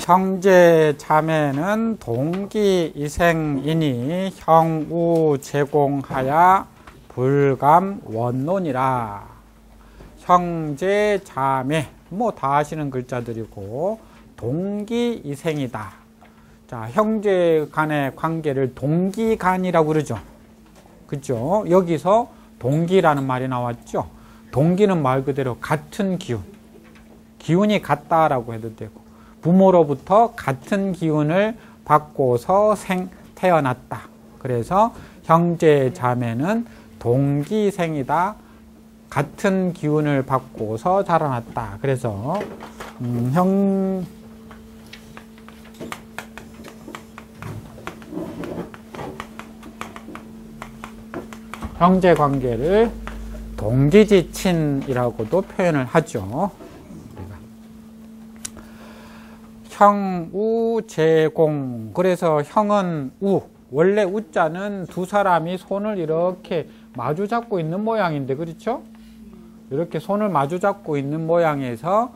형제 자매는 동기 이생이니 형우 제공하야 불감 원론이라. 형제 자매 뭐 다 아시는 글자들이고 동기 이생이다. 자, 형제 간의 관계를 동기간이라고 그러죠. 그죠? 여기서 동기라는 말이 나왔죠. 동기는 말 그대로 같은 기운, 기운이 같다라고 해도 되고, 부모로부터 같은 기운을 받고서 태어났다. 그래서 형제 자매는 동기생이다. 같은 기운을 받고서 자라났다. 그래서 형제 관계를 동기지친이라고도 표현을 하죠. 형우 제공. 그래서 형은 우. 원래 우자는 두 사람이 손을 이렇게 마주 잡고 있는 모양인데, 그렇죠? 이렇게 손을 마주 잡고 있는 모양에서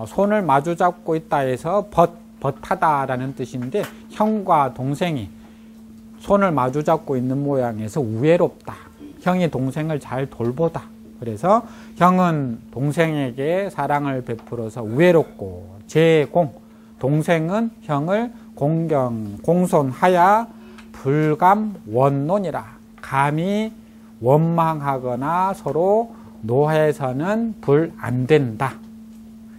손을 마주 잡고 있다 해서 벗하다라는 뜻인데, 형과 동생이 손을 마주 잡고 있는 모양에서 우애롭다. 형이 동생을 잘 돌보다. 그래서 형은 동생에게 사랑을 베풀어서 우애롭고, 제공. 동생은 형을 공손하야 불감 원론이라. 감히 원망하거나 서로 노해서는 불 안 된다.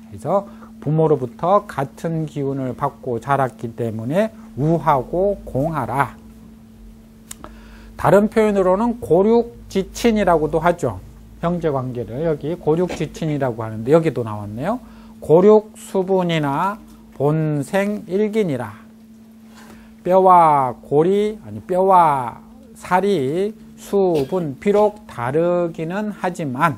그래서 부모로부터 같은 기운을 받고 자랐기 때문에 우하고 공하라. 다른 표현으로는 고륙지친이라고도 하죠. 형제관계를 여기 고륙지친이라고 하는데 여기도 나왔네요. 고륙수분이나 본생일긴이라. 뼈와 골이, 뼈와 살이 수분 비록 다르기는 하지만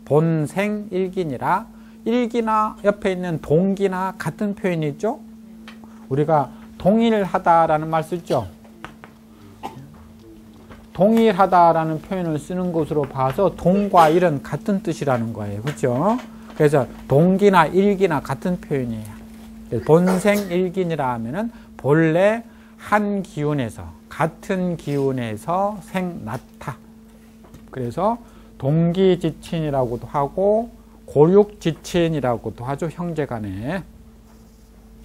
본생일긴이라. 일기나 옆에 있는 동기나 같은 표현이죠. 우리가 동일하다라는 말 쓰죠. 동일하다라는 표현을 쓰는 것으로 봐서 동과 일은 같은 뜻이라는 거예요. 그렇죠? 그래서 동기나 일기나 같은 표현이에요. 본생일긴이라 하면은 본래 한 기운에서, 같은 기운에서 생났다. 그래서 동기지친이라고도 하고 고륙지친이라고도 하죠. 형제간에.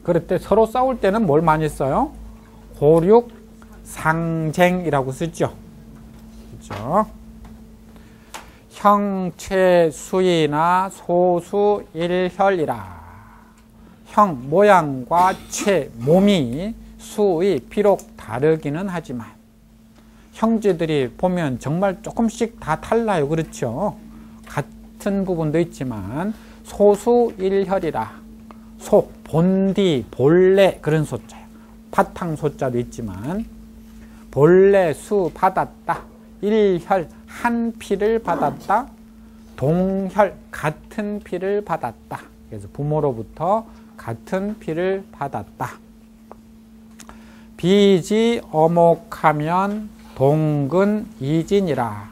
그럴 때 서로 싸울 때는 뭘 많이 써요? 고륙상쟁이라고 쓰죠. 그렇죠? 형체수이나 소수일혈이라. 형, 모양과 체, 몸이, 수의 비록 다르기는 하지만 형제들이 보면 정말 조금씩 다 달라요. 그렇죠? 같은 부분도 있지만 소수일혈이라. 소, 본디, 본래 그런 소자예요. 바탕 소자도 있지만 본래 수 받았다. 일혈, 한 피를 받았다. 동혈, 같은 피를 받았다. 그래서 부모로부터 같은 피를 받았다. 비지 어목하면 동근 이진이라.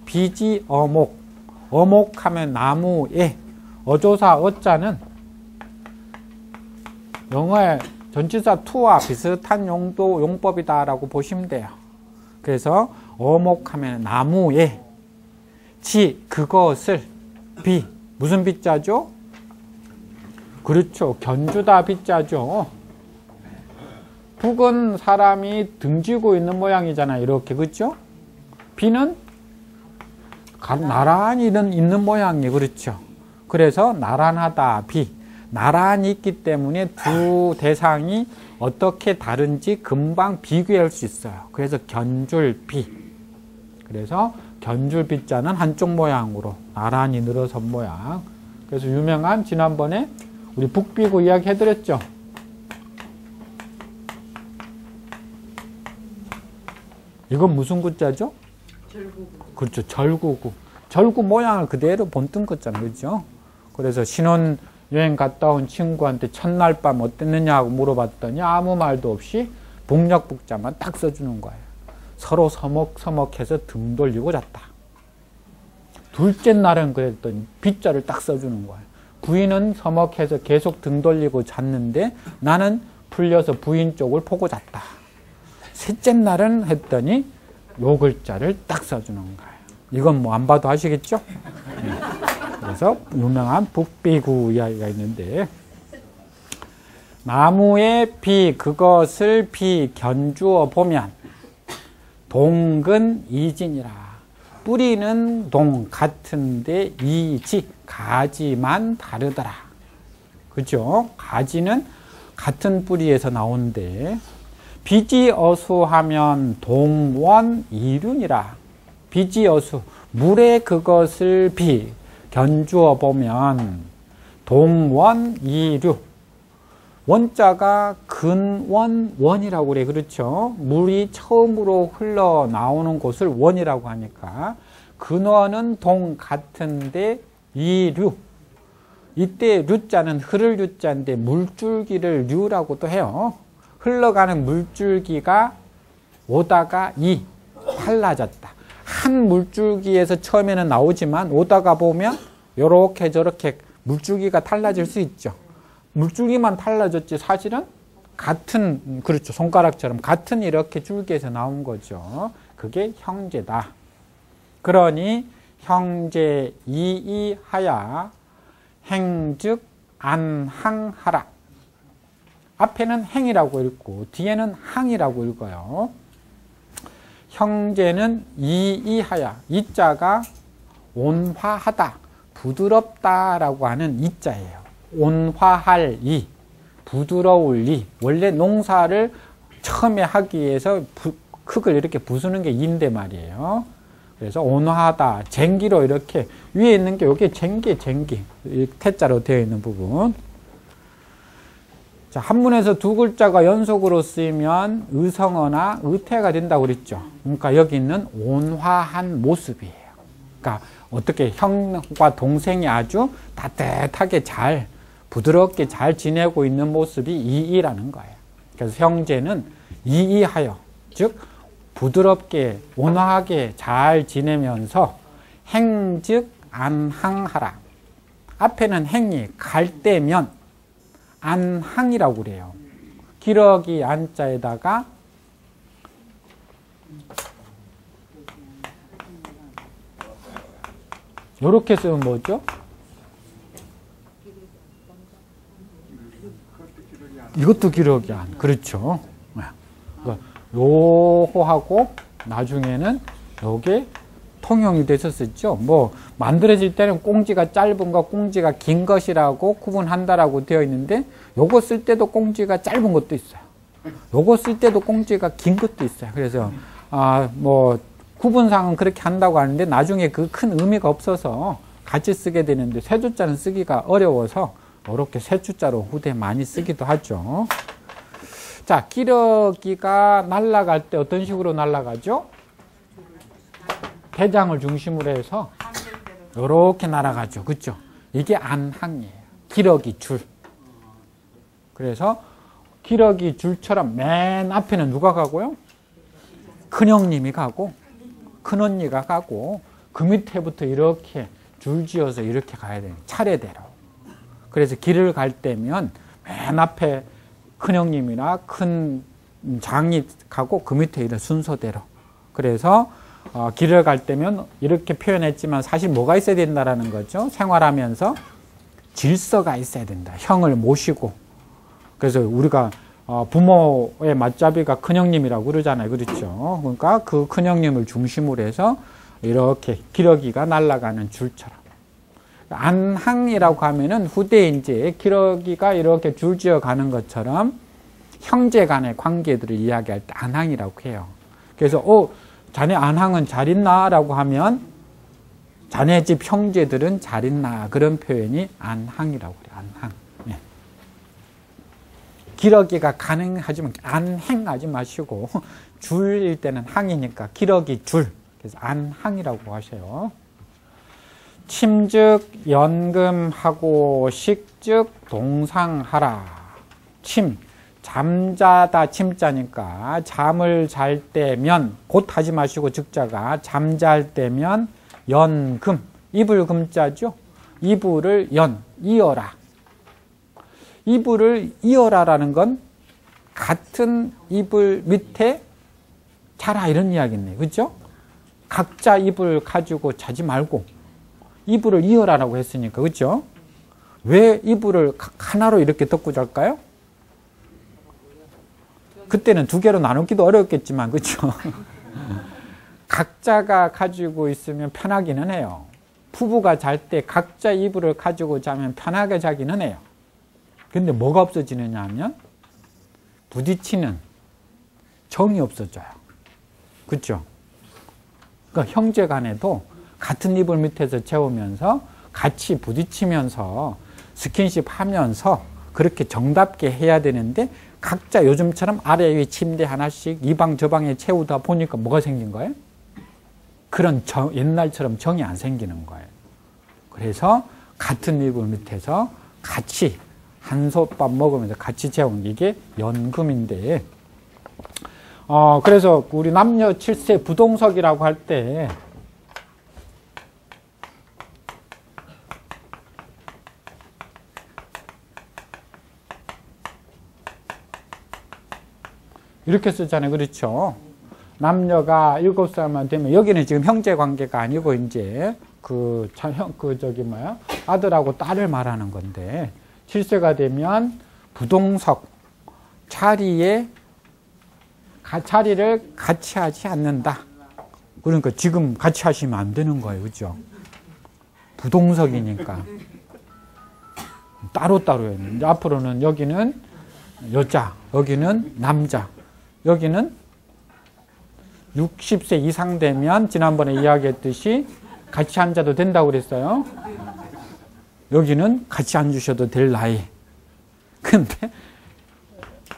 비지 어목. 어목하면 나무에. 어조사 어자는 영어의 전치사 to와 비슷한 용법이다라고 보시면 돼요. 그래서 어목하면 나무에. 지, 그것을. 비, 무슨 비자죠? 그렇죠. 견주다 비자죠. 북은 사람이 등지고 있는 모양이잖아요. 이렇게. 그렇죠? 비는 나란히 있는 모양이에요. 그렇죠? 그래서 나란하다. 비. 나란히 있기 때문에 두 대상이 어떻게 다른지 금방 비교할 수 있어요. 그래서 견줄비. 그래서 견줄비자는 한쪽 모양으로 나란히 늘어선 모양. 그래서 유명한 지난번에 우리 북비구 이야기 해드렸죠. 이건 무슨 구자죠? 절구구. 그렇죠. 절구구. 절구 모양을 그대로 본뜬 거잖아요. 그렇죠? 그래서 신혼여행 갔다 온 친구한테 첫날 밤 어땠느냐고 물어봤더니 아무 말도 없이 북녘북자만 딱 써주는 거예요. 서로 서먹서먹해서 등 돌리고 잤다. 둘째 날은 그랬더니 빗자를 딱 써주는 거예요. 부인은 서먹해서 계속 등 돌리고 잤는데 나는 풀려서 부인 쪽을 보고 잤다. 셋째 날은 했더니 요 글자를 딱 써주는 거예요. 이건 뭐 안 봐도 아시겠죠? 그래서 유명한 북비구 이야기가 있는데 나무의 비 그것을 비 견주어 보면 동근 이진이라. 뿌리는 동 같은데 이지 가지만 다르더라. 그죠? 가지는 같은 뿌리에서 나오는데 비지어수하면 동원 이륜이라. 비지어수 물에 그것을 비 견주어 보면 동원 이륜. 원자가 근원 원이라고 그래. 그렇죠? 물이 처음으로 흘러나오는 곳을 원이라고 하니까 근원은 동 같은데 이류. 이때 류자는 흐를 류자인데 물줄기를 류라고도 해요. 흘러가는 물줄기가 오다가 달라졌다. 한 물줄기에서 처음에는 나오지만 오다가 보면 요렇게 저렇게 물줄기가 달라질 수 있죠. 물줄기만 달라졌지 사실은 같은, 그렇죠, 손가락처럼 같은 이렇게 줄기에서 나온 거죠. 그게 형제다. 그러니 형제 이이하야 행즉 안항하라. 앞에는 행이라고 읽고 뒤에는 항이라고 읽어요. 형제는 이이하야. 이자가 온화하다, 부드럽다라고 하는 이자예요. 온화할 이, 부드러울 이. 원래 농사를 처음에 하기 위해서 흙을 이렇게 부수는 게 이인데 말이에요. 그래서 온화하다, 쟁기로 이렇게 위에 있는 게 이게 쟁기, 태자로 되어 있는 부분. 자, 한문에서 두 글자가 연속으로 쓰이면 의성어나 의태가 된다고 그랬죠. 그러니까 여기 있는 온화한 모습이에요. 그러니까 어떻게 형과 동생이 아주 따뜻하게 잘, 부드럽게 잘 지내고 있는 모습이 이이라는 거예요. 그래서 형제는 이이하여, 즉 부드럽게 온화하게 잘 지내면서 행즉 안항하라. 앞에는 행이 갈 때면 안항이라고 그래요. 기러기 안자에다가 이렇게 쓰면 뭐죠? 이것도 기러기 안. 그렇죠. 요호하고 나중에는 요게 통용이 돼서 쓰죠. 뭐 만들어질 때는 꽁지가 짧은 것, 꽁지가 긴 것이라고 구분한다라고 되어 있는데 요거 쓸 때도 꽁지가 짧은 것도 있어요. 요거 쓸 때도 꽁지가 긴 것도 있어요. 그래서 뭐 구분상은 그렇게 한다고 하는데 나중에 그 큰 의미가 없어서 같이 쓰게 되는데 쇠주자는 쓰기가 어려워서 이렇게 쇠주자로 후대에 많이 쓰기도 하죠. 자, 기러기가 날아갈 때 어떤 식으로 날아가죠? 대장을 중심으로 해서 이렇게 날아가죠. 그렇죠? 이게 안항이에요. 기러기 줄. 그래서 기러기 줄처럼 맨 앞에는 누가 가고요? 큰형님이 가고 큰언니가 가고 그 밑에부터 이렇게 줄지어서 이렇게 가야 돼요. 차례대로. 그래서 길을 갈 때면 맨 앞에 큰형님이나 큰 장이 가고 그 밑에 이런 순서대로. 그래서 길을 갈 때면 이렇게 표현했지만 사실 뭐가 있어야 된다라는 거죠. 생활하면서 질서가 있어야 된다. 형을 모시고. 그래서 우리가 부모의 맞잡이가 큰형님이라고 그러잖아요. 그렇죠. 그러니까 그 큰형님을 중심으로 해서 이렇게 기러기가 날아가는 줄처럼. 안항이라고 하면은 후대에 이제 기러기가 이렇게 줄지어 가는 것처럼 형제 간의 관계들을 이야기할 때 안항이라고 해요. 그래서 자네 안항은 잘 있나? 라고 하면 자네 집 형제들은 잘 있나? 그런 표현이 안항이라고 그래요. 안항. 네. 기러기가 가능하지만 안행하지 마시고 줄일 때는 항이니까 기러기 줄. 그래서 안항이라고 하셔요. 침즉 연금하고 식즉 동상하라. 침, 잠자다 침자니까 잠을 잘 때면 곧 하지 마시고 즉자가 잠잘 때면 연금, 이불 금자죠. 이불을 이어라. 이불을 이어라라는 건 같은 이불 밑에 자라 이런 이야기네. 그죠? 각자 이불 가지고 자지 말고 이불을 이어라라고 했으니까. 그죠? 왜 이불을 하나로 이렇게 덮고 잘까요? 그때는 두 개로 나누기도 어렵겠지만, 그죠? 각자가 가지고 있으면 편하기는 해요. 부부가 잘 때 각자 이불을 가지고 자면 편하게 자기는 해요. 근데 뭐가 없어지느냐 하면 부딪히는 정이 없어져요. 그렇죠? 그러니까 형제 간에도 같은 이불 밑에서 재우면서 같이 부딪히면서 스킨십 하면서 그렇게 정답게 해야 되는데 각자 요즘처럼 아래 위 침대 하나씩 이 방 저 방에 채우다 보니까 뭐가 생긴 거예요? 그런 옛날처럼 정이 안 생기는 거예요. 그래서 같은 이불 밑에서 같이 한솥밥 먹으면서 같이 재운 이게 연금인데, 그래서 우리 남녀 7세 부동석이라고 할 때 이렇게 쓰잖아요. 그렇죠? 남녀가 7살만 되면, 여기는 지금 형제 관계가 아니고 이제 아들하고 딸을 말하는 건데, 7세가 되면 부동석, 자리를 같이 하지 않는다. 그러니까 지금 같이 하시면 안 되는 거예요. 그죠? 부동석이니까. 따로따로 해야 되는데, 앞으로는 여기는 여자, 여기는 남자, 여기는 60세 이상 되면 지난번에 이야기했듯이 같이 앉아도 된다고 그랬어요. 여기는 같이 앉으셔도 될 나이. 근데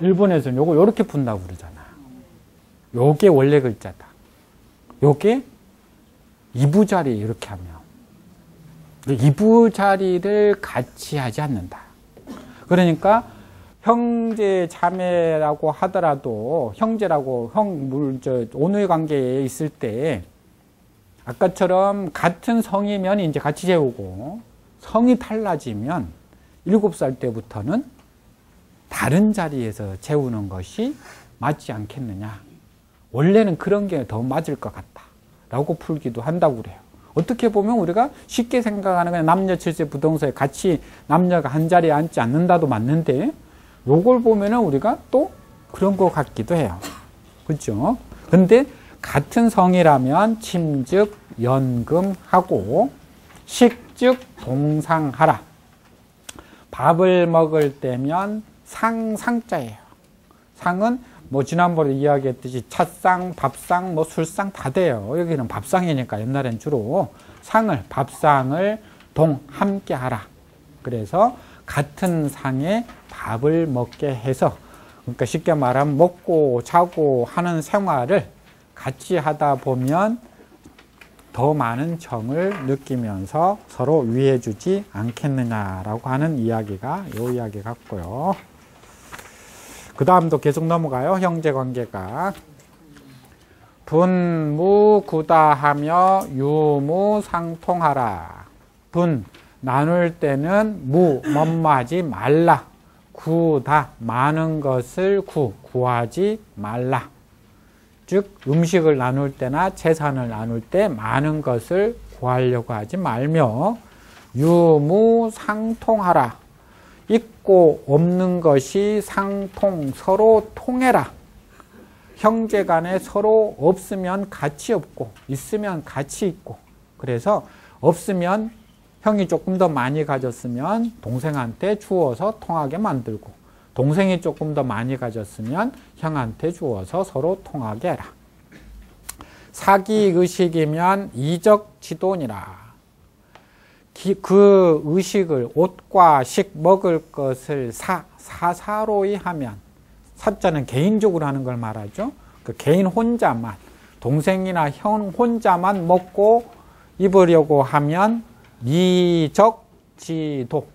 일본에서는 요거 요렇게 푼다고 그러잖아. 요게 원래 글자다. 요게 이부자리 이렇게 하면. 이부자리를 같이 하지 않는다. 그러니까 형제 자매라고 하더라도 형제라고 온누이 관계에 있을 때 아까처럼 같은 성이면 이제 같이 재우고, 성이 달라지면 7살 때부터는 다른 자리에서 재우는 것이 맞지 않겠느냐. 원래는 그런 게 더 맞을 것 같다 라고 풀기도 한다고 그래요. 어떻게 보면 우리가 쉽게 생각하는 건 남녀 7세 부동서에 같이 남녀가 한 자리에 앉지 않는다도 맞는데, 요걸 보면은 우리가 또 그런 것 같기도 해요. 그렇죠? 근데 같은 성이라면 침즉 연금하고 식즉 동상하라. 밥을 먹을 때면 상자예요. 상은 뭐 지난번에 이야기했듯이 찻상, 밥상, 뭐 술상 다 돼요. 여기는 밥상이니까 옛날엔 주로 밥상을 함께 하라. 그래서 같은 상에 밥을 먹게 해서, 그러니까 쉽게 말하면 먹고 자고 하는 생활을 같이 하다 보면 더 많은 정을 느끼면서 서로 위해주지 않겠느냐라고 하는 이야기가 이 이야기 같고요. 그 다음도 계속 넘어가요. 형제관계가 분무구다하며 유무상통하라. 나눌 때는 뭐뭐하지 말라. 구다, 많은 것을 구하지 말라. 즉 음식을 나눌 때나 재산을 나눌 때 많은 것을 구하려고 하지 말며, 유무상통하라. 있고 없는 것이 상통, 서로 통해라. 형제 간에 서로 없으면 같이 없고 있으면 같이 있고, 그래서 없으면 형이 조금 더 많이 가졌으면 동생한테 주어서 통하게 만들고, 동생이 조금 더 많이 가졌으면 형한테 주어서 서로 통하게 해라. 사기의식이면 이적지돈이라. 그 의식을, 옷과 식, 먹을 것을 사사로이 하면, 사자는 개인적으로 하는 걸 말하죠. 그 개인 혼자만, 동생이나 형 혼자만 먹고 입으려고 하면 이적지도,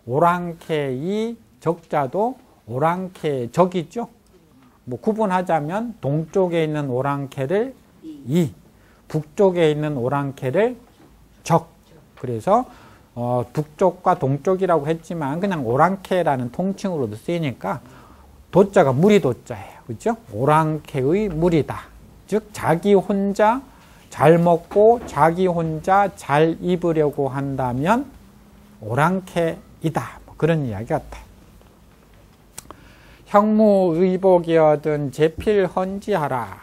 오랑캐의 적자도 오랑캐 적이죠. 뭐 구분하자면 동쪽에 있는 오랑캐를 이, 북쪽에 있는 오랑캐를 적. 그래서 북쪽과 동쪽이라고 했지만 그냥 오랑캐라는 통칭으로도 쓰이니까 도자가 무리 도자예요. 그죠? 오랑캐의 무리다. 즉 자기 혼자 잘 먹고 자기 혼자 잘 입으려고 한다면 오랑캐이다. 뭐 그런 이야기 같아요. 형무의복이여든 제필헌지하라.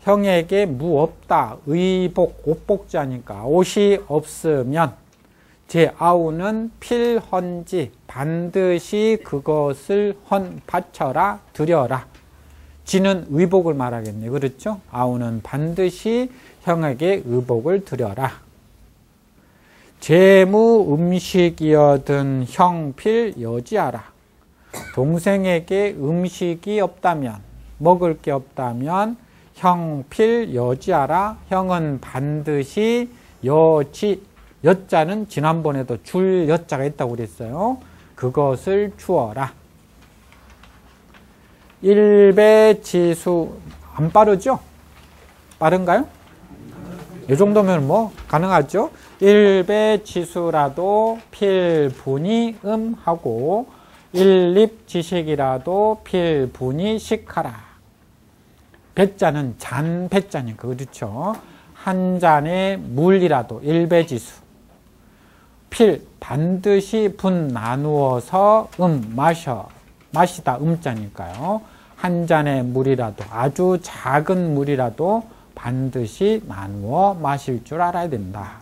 형에게 무 없다. 의복, 옷복자니까 옷이 없으면 제 아우는 필헌지 반드시 그것을 바쳐라 드려라. 지는 의복을 말하겠네. 그렇죠? 아우는 반드시 형에게 의복을 드려라. 재무 음식이여든 형필 여지하라. 동생에게 음식이 없다면 먹을 게 없다면 형필 여지하라. 형은 반드시 여자는 지난번에도 줄 여자가 있다고 그랬어요. 그것을 주어라. 일배지수 안 빠르죠? 빠른가요? 이 정도면 뭐 가능하죠? 일배지수라도 필분이 하고 일립지식이라도 필분이 식하라. 배자는 잔 배자니까 그렇죠? 한 잔의 물이라도 일배지수 필 반드시 분 나누어서 마시다 자니까요. 한 잔의 물이라도 아주 작은 물이라도 반드시 나누어 마실 줄 알아야 된다.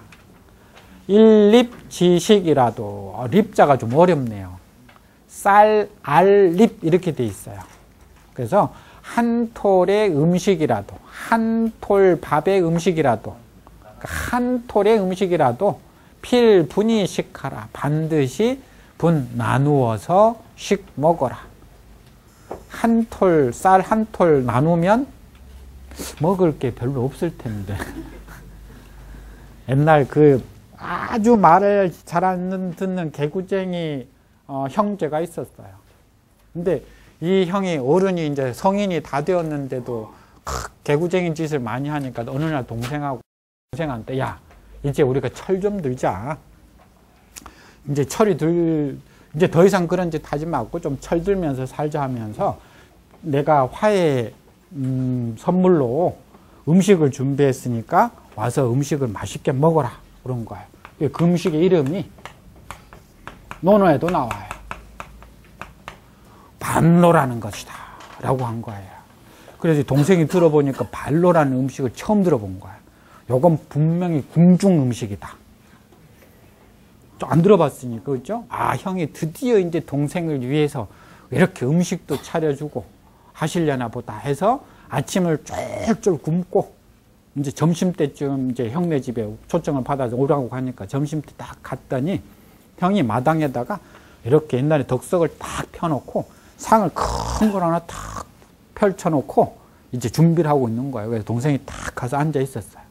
일립지식이라도 립자가 좀 어렵네요. 쌀, 알, 립 이렇게 돼 있어요. 그래서 한 톨의 음식이라도 한 톨 밥의 음식이라도 한 톨의 음식이라도 필분이 식하라. 반드시 분 나누어서 식 먹어라. 한 톨, 쌀 한 톨 나누면 먹을 게 별로 없을 텐데. 옛날 그 아주 말을 잘 안 듣는 개구쟁이 형제가 있었어요. 근데 이 형이 어른이 이제 성인이 다 되었는데도 개구쟁이 짓을 많이 하니까 어느 날 동생한테 야, 이제 우리가 철 좀 들자. 이제 이제 더 이상 그런 짓 하지 말고 좀 철 들면서 살자 하면서 내가 화해 선물로 음식을 준비했으니까 와서 음식을 맛있게 먹어라. 그런 거예요. 그 음식의 이름이 논어에도 나와요. 발로라는 것이다. 라고 한 거예요. 그래서 동생이 들어보니까 발로라는 음식을 처음 들어본 거예요. 요건 분명히 궁중 음식이다. 안 들어봤으니까, 그죠? 아, 형이 드디어 이제 동생을 위해서 이렇게 음식도 차려주고 하시려나 보다 해서 아침을 쫄쫄 굶고 이제 점심때쯤 이제 형네 집에 초청을 받아서 오라고 하니까 점심때 딱 갔더니 형이 마당에다가 이렇게 옛날에 덕석을 딱 펴놓고 상을 큰 걸 하나 딱 펼쳐놓고 이제 준비를 하고 있는 거예요. 그래서 동생이 딱 가서 앉아 있었어요.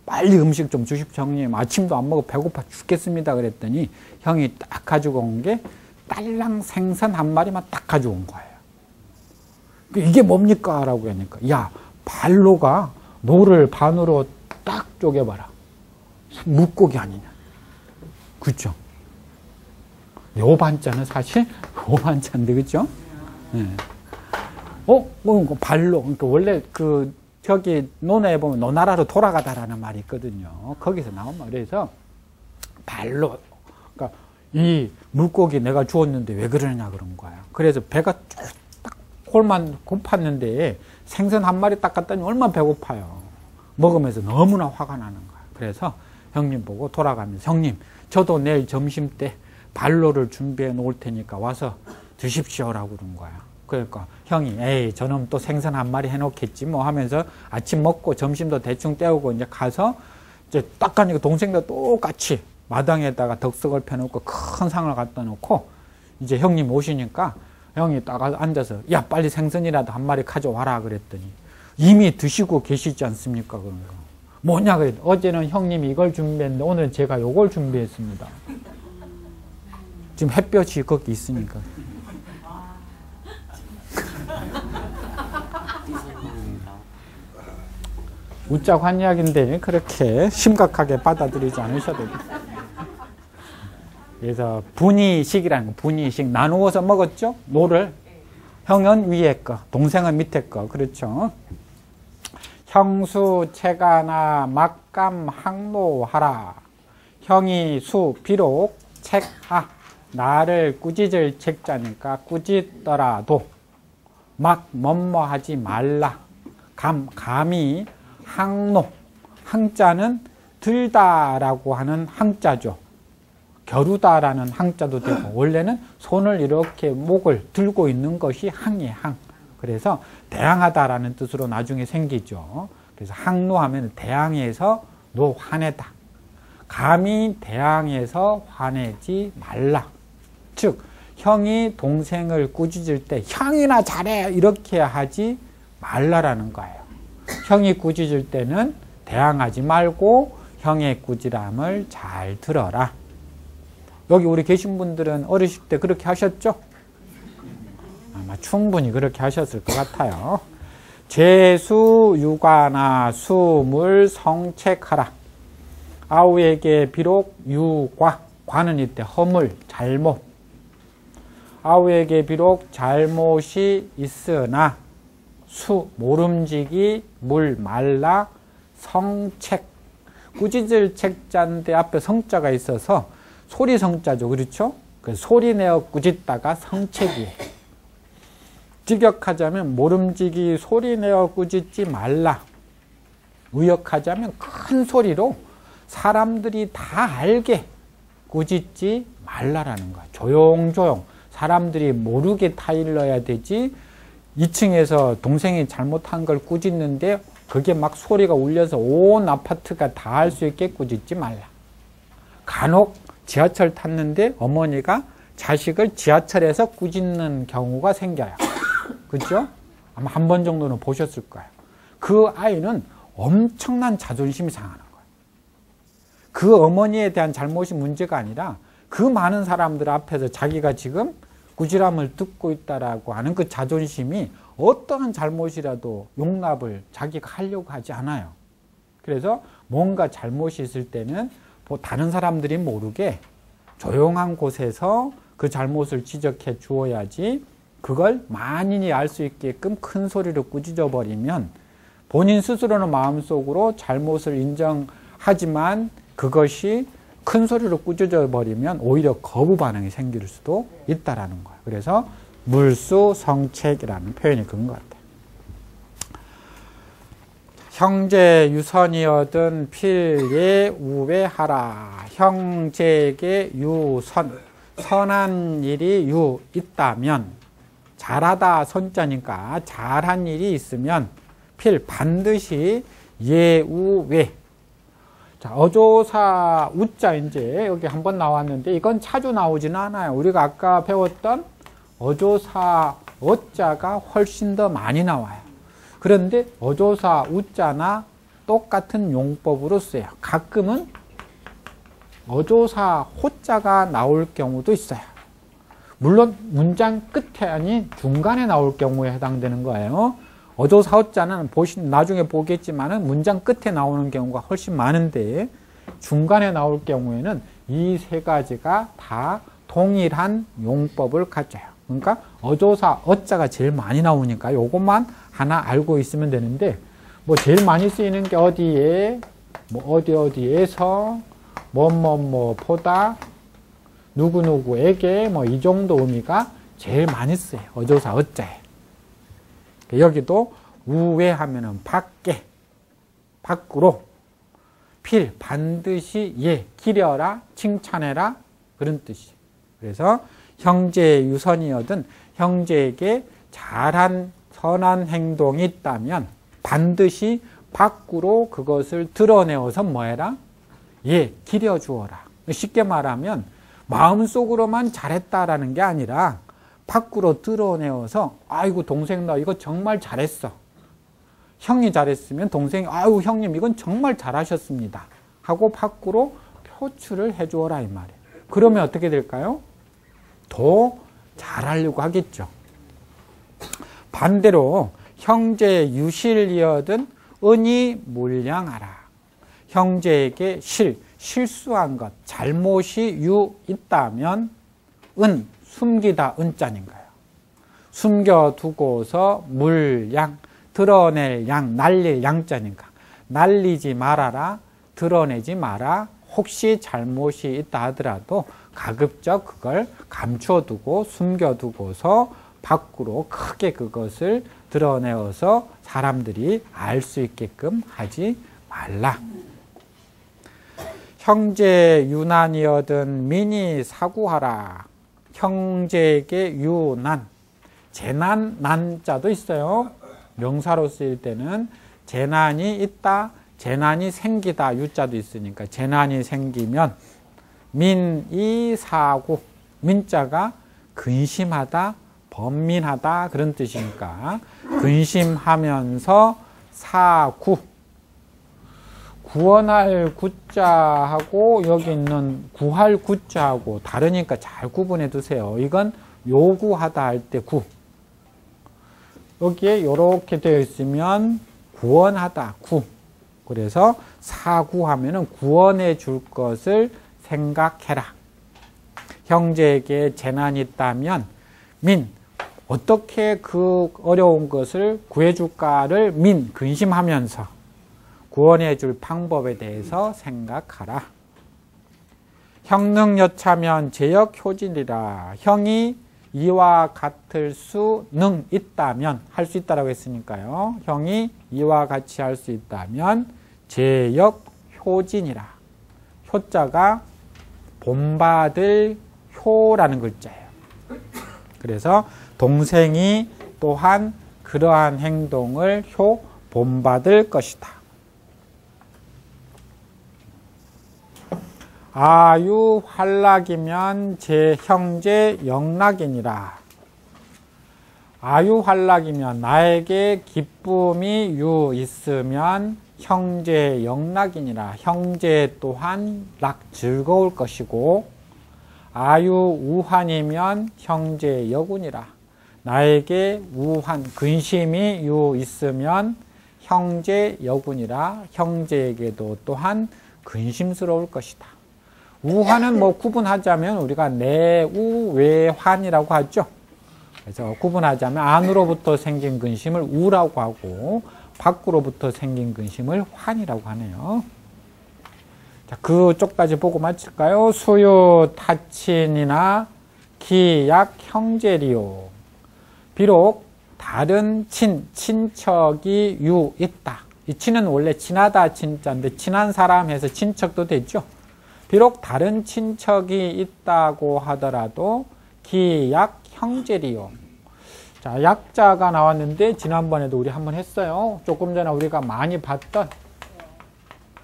빨리 음식 좀 주십시오, 형님. 아침도 안 먹어 배고파 죽겠습니다. 그랬더니 형이 딱 가지고 온 게 딸랑 생선 한 마리만 딱 가지고 온 거예요. 이게 뭡니까? 라고 하니까 야, 발로가 노를 반으로 딱 쪼개봐라. 물고기 아니냐. 그죠? 요 반자는 사실 요 반자인데, 그죠? 네. 발로. 그러니까 원래 저기 논어에 보면 노나라로 돌아가다라는 말이 있거든요. 거기서 나온 말. 그래서 발로. 그러니까 이 물고기 내가 주었는데 왜 그러냐 그런 거야. 그래서 배가 딱 골만 고팠는데 생선 한 마리 딱 갔더니 얼마나 배고파요. 먹으면서 너무나 화가 나는 거야. 그래서 형님 보고 돌아가면서 형님, 저도 내일 점심 때 발로를 준비해 놓을 테니까 와서 드십시오라고 그런 거야. 그러니까 형이 에이 저놈 또 생선 한 마리 해놓겠지 뭐 하면서 아침 먹고 점심도 대충 때우고 이제 가서 이제 딱 가니까 동생도 똑같이 마당에다가 덕석을 펴놓고 큰 상을 갖다 놓고 이제 형님 오시니까 형이 딱 앉아서 야 빨리 생선이라도 한 마리 가져와라 그랬더니 이미 드시고 계시지 않습니까? 그런 거 뭐냐 그랬더니 어제는 형님이 이걸 준비했는데 오늘은 제가 요걸 준비했습니다. 지금 햇볕이 거기 있으니까. 웃자고 한 이야기인데 그렇게 심각하게 받아들이지 않으셔도 돼요. 그래서 분이식이라는 거, 분이식 나누어서 먹었죠? 노를. 형은 위에 거, 동생은 밑에 거. 그렇죠? 형수 체가나 막감 항노하라. 형이 수 비록 책하 나를 꾸짖을 책자니까 꾸짖더라도 막 뭐뭐하지 말라. 감히 항노. 항자는 들다라고 하는 항자죠. 겨루다라는 항자도 되고, 원래는 손을 이렇게 목을 들고 있는 것이 항이에요. 항. 그래서 대항하다라는 뜻으로 나중에 생기죠. 그래서 항노하면 대항해서 노 화내다. 감히 대항해서 화내지 말라. 즉 형이 동생을 꾸짖을 때 형이나 잘해 이렇게 하지 말라라는 거예요. 형이 꾸짖을 때는 대항하지 말고 형의 꾸지람을 잘 들어라. 여기 우리 계신 분들은 어리실 때 그렇게 하셨죠? 아마 충분히 그렇게 하셨을 것 같아요. 죄수 유과나 수물 성책하라. 아우에게 비록 유과, 과는 이때 허물, 잘못. 아우에게 비록 잘못이 있으나 수, 모름지기, 물 말라, 성책. 꾸짖을 책자인데 앞에 성자가 있어서 소리 성자죠. 그렇죠? 그래서 소리 내어 꾸짖다가 성책이에요. 직역하자면 모름지기 소리 내어 꾸짖지 말라. 의역하자면 큰 소리로 사람들이 다 알게 꾸짖지 말라라는 거야. 조용조용 사람들이 모르게 타일러야 되지. 2층에서 동생이 잘못한 걸 꾸짖는데 그게 막 소리가 울려서 온 아파트가 다 알 수 있게 꾸짖지 말라. 간혹 지하철 탔는데 어머니가 자식을 지하철에서 꾸짖는 경우가 생겨요. 그렇죠? 아마 한 번 정도는 보셨을 거예요. 그 아이는 엄청난 자존심이 상하는 거예요. 그 어머니에 대한 잘못이 문제가 아니라 그 많은 사람들 앞에서 자기가 지금 꾸지람을 듣고 있다라고 하는 그 자존심이 어떠한 잘못이라도 용납을 자기가 하려고 하지 않아요. 그래서 뭔가 잘못이 있을 때는 다른 사람들이 모르게 조용한 곳에서 그 잘못을 지적해 주어야지, 그걸 만인이 알 수 있게끔 큰 소리로 꾸짖어 버리면 본인 스스로는 마음속으로 잘못을 인정하지만 그것이 큰 소리로 꾸짖어 버리면 오히려 거부 반응이 생길 수도 있다라는 거예요. 그래서 물수 성책이라는 표현이 그런 것 같아요. 형제 유선이어든 필예 우외하라. 형제에게 유선, 선한 일이 유 있다면, 잘하다 선자니까 잘한 일이 있으면 필 반드시 예우외. 자, 어조사 우자 이제 여기 한번 나왔는데 이건 자주 나오지는 않아요. 우리가 아까 배웠던 어조사 어자가 훨씬 더 많이 나와요. 그런데 어조사 우자나 똑같은 용법으로 써요. 가끔은 어조사 호자가 나올 경우도 있어요. 물론 문장 끝에 아닌 중간에 나올 경우에 해당되는 거예요. 어조사 호자는 나중에 보겠지만은 문장 끝에 나오는 경우가 훨씬 많은데, 중간에 나올 경우에는 이 세 가지가 다 동일한 용법을 가져요. 그러니까 어조사 어자가 제일 많이 나오니까 요것만 하나 알고 있으면 되는데, 뭐 제일 많이 쓰이는 게 어디에, 뭐 어디에서, 보다, 누구누구에게, 뭐 이 정도 의미가 제일 많이 쓰여요. 어조사 어자에. 여기도 우외하면은 밖에, 밖으로, 필 반드시 예, 기려라, 칭찬해라, 그런 뜻이. 그래서 형제 유선이어든 형제에게 잘한 선한 행동이 있다면 반드시 밖으로 그것을 드러내어서 뭐해라? 예, 기려주어라. 쉽게 말하면 마음속으로만 잘했다라는 게 아니라 밖으로 드러내어서 아이고 동생 너 이거 정말 잘했어. 형이 잘했으면 동생이 아이고 형님 이건 정말 잘하셨습니다 하고 밖으로 표출을 해주어라 이 말이에요. 그러면 어떻게 될까요? 더 잘하려고 하겠죠. 반대로 형제 유실이어든 은이 물량하라. 형제에게 실수한 것, 잘못이 있다면 은, 숨기다 은자인 거예요. 숨겨두고서 물양, 드러낼 양, 날릴 양자니까. 날리지 말아라, 드러내지 마라. 혹시 잘못이 있다 하더라도 가급적 그걸 감춰두고 숨겨두고서 밖으로 크게 그것을 드러내어서 사람들이 알 수 있게끔 하지 말라. 형제 유난이여든 민이 사구하라. 형제에게 유난, 재난, 난자도 있어요. 명사로 쓰일 때는 재난이 있다, 재난이 생기다 유자도 있으니까 재난이 생기면 민이 사구, 민자가 근심하다, 번민하다 그런 뜻이니까 근심하면서 사구, 구원할 구자하고 여기 있는 구할 구자하고 다르니까 잘 구분해 두세요. 이건 요구하다 할 때 구, 여기에 이렇게 되어 있으면 구원하다 구. 그래서 사구하면은 구원해 줄 것을 생각해라. 형제에게 재난이 있다면 민, 어떻게 그 어려운 것을 구해줄까를 민, 근심하면서 구원해 줄 방법에 대해서 생각하라. 형능 여차면 제역효진이라. 형이 이와 같을 수능 있다면, 할 수 있다라고 했으니까요. 형이 이와 같이 할 수 있다면 제역효진이라. 효자가 본받을 효라는 글자예요. 그래서 동생이 또한 그러한 행동을 본받을 것이다. 아유 활락이면 제 형제 영락이니라. 아유 활락이면 나에게 기쁨이 있으면 형제 영락이니라. 형제 또한 락 즐거울 것이고, 아유 우환이면 형제 여군이라. 나에게 우환 근심이 있으면 형제 여군이라. 형제에게도 또한 근심스러울 것이다. 우환은 뭐 구분하자면 우리가 내우외환이라고 하죠. 그래서 구분하자면 안으로부터 생긴 근심을 우라고 하고 밖으로부터 생긴 근심을 환이라고 하네요. 자, 그쪽까지 보고 마칠까요? 수유 타친이나 기약 형제리요. 비록 다른 친척이 있다. 이 친은 원래 친하다 친자인데 친한 사람 해서 친척도 되죠. 비록 다른 친척이 있다고 하더라도 기약 형제리요. 자, 약자가 나왔는데 지난번에도 우리 한번 했어요. 조금 전에 우리가 많이 봤던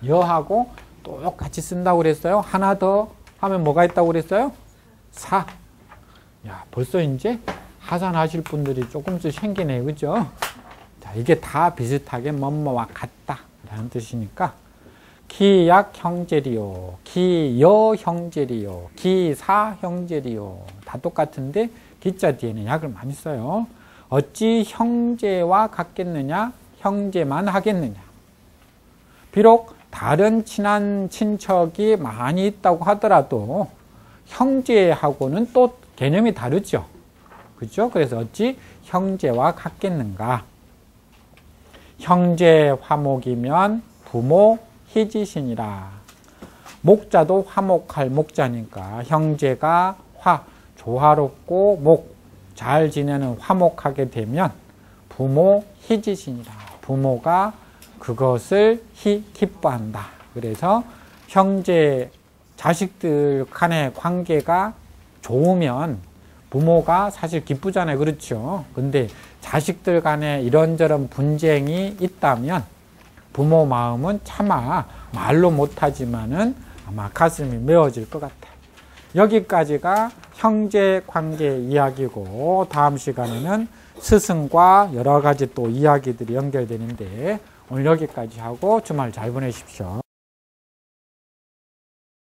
여하고 똑같이 쓴다고 그랬어요. 하나 더 하면 뭐가 있다고 그랬어요? 사. 야, 벌써 이제 하산하실 분들이 조금씩 생기네, 그죠? 자, 이게 다 비슷하게 뭐뭐와 같다 라는 뜻이니까 기약 형제리요, 기여 형제리요, 기사 형제리요. 다 똑같은데 기자 뒤에는 약을 많이 써요. 어찌 형제와 같겠느냐? 형제만 하겠느냐? 비록 다른 친한 친척이 많이 있다고 하더라도 형제하고는 또 개념이 다르죠. 그죠? 그래서 어찌 형제와 같겠는가? 형제 화목이면 부모 희지신이라. 목자도 화목할 목자니까 형제가 조화롭고 잘 지내는 화목하게 되면 부모 희지신이라. 부모가 그것을 기뻐한다. 그래서 형제 자식들 간의 관계가 좋으면 부모가 사실 기쁘잖아요. 그렇죠? 근데 자식들 간에 이런저런 분쟁이 있다면 부모 마음은 차마 말로 못하지만은 아마 가슴이 메어질 것 같아요. 여기까지가 형제 관계 이야기고, 다음 시간에는 스승과 여러 가지 또 이야기들이 연결되는데 오늘 여기까지 하고 주말 잘 보내십시오.